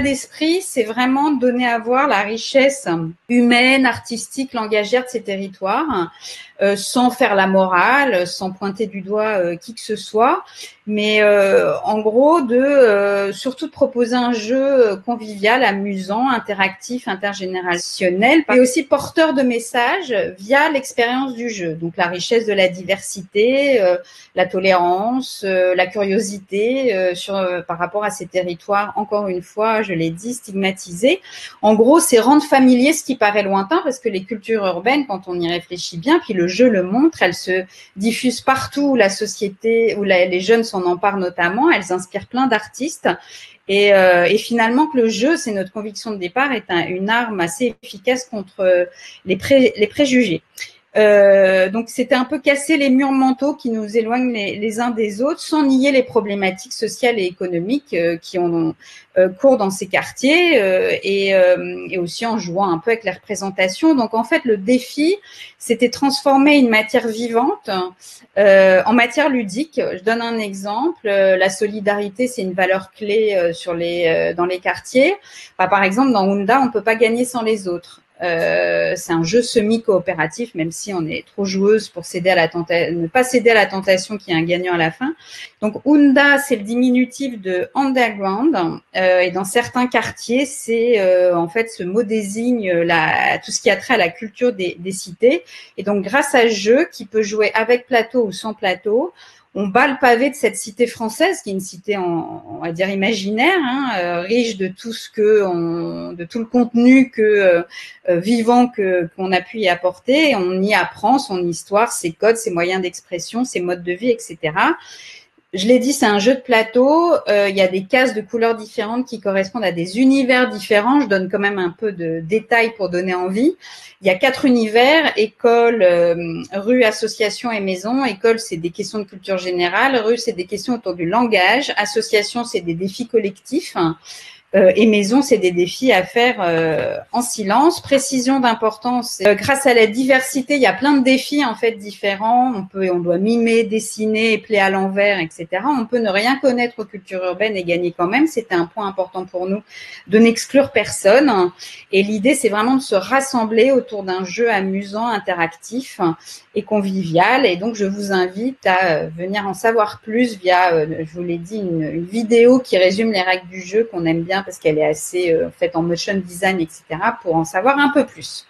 d'esprit, c'est vraiment de donner à voir la richesse humaine, artistique, langagière de ces territoires, sans faire la morale, sans pointer du doigt qui que ce soit, mais en gros surtout de proposer un jeu convivial, amusant, interactif, intergénérationnel, et aussi porteur de messages via l'expérience du jeu. Donc la richesse de la diversité, la tolérance, la curiosité par rapport à ces territoires, encore une fois, je l'ai dit, stigmatisés. En gros, c'est rendre familier ce qui paraît lointain, parce que les cultures urbaines, quand on y réfléchit bien, puis le jeu le montre, elles se diffusent partout où la société, où les jeunes s'en emparent notamment, elles inspirent plein d'artistes. Et finalement, que le jeu, c'est notre conviction de départ, est une arme assez efficace contre les préjugés. Donc, c'était un peu casser les murs mentaux qui nous éloignent les uns des autres, sans nier les problématiques sociales et économiques qui ont cours dans ces quartiers, et aussi en jouant un peu avec les représentations. Donc, en fait, le défi, c'était transformer une matière vivante en matière ludique. Je donne un exemple. La solidarité, c'est une valeur clé dans les quartiers. Par exemple, dans Unda, on ne peut pas gagner sans les autres. C'est un jeu semi-coopératif, même si on est trop joueuse pour ne pas céder à la tentation qu'il y ait un gagnant à la fin. Donc, Unda, c'est le diminutif de underground, et dans certains quartiers, c'est en fait ce mot désigne tout ce qui a trait à la culture des cités. Et donc, grâce à ce jeu qui peut jouer avec plateau ou sans plateau, on bat le pavé de cette cité française, qui est une cité, on va dire, imaginaire, riche de tout de tout le contenu vivant qu'on a pu y apporter. Et on y apprend son histoire, ses codes, ses moyens d'expression, ses modes de vie, etc. Je l'ai dit, c'est un jeu de plateau. Il y a des cases de couleurs différentes qui correspondent à des univers différents. Je donne quand même un peu de détails pour donner envie. Il y a 4 univers: école, rue, association et maison. École, c'est des questions de culture générale. Rue, c'est des questions autour du langage. Association, c'est des défis collectifs. Et maison, c'est des défis à faire en silence. Précision d'importance. Grâce à la diversité, il y a plein de défis en fait différents. On doit mimer, dessiner, épeler à l'envers, etc. On peut ne rien connaître aux cultures urbaines et gagner quand même. C'était un point important pour nous de n'exclure personne. Et l'idée, c'est vraiment de se rassembler autour d'un jeu amusant, interactif et convivial. Et donc, je vous invite à venir en savoir plus via, je vous l'ai dit, une vidéo qui résume les règles du jeu qu'on aime bien, parce qu'elle est assez faite en motion design, etc., pour en savoir un peu plus.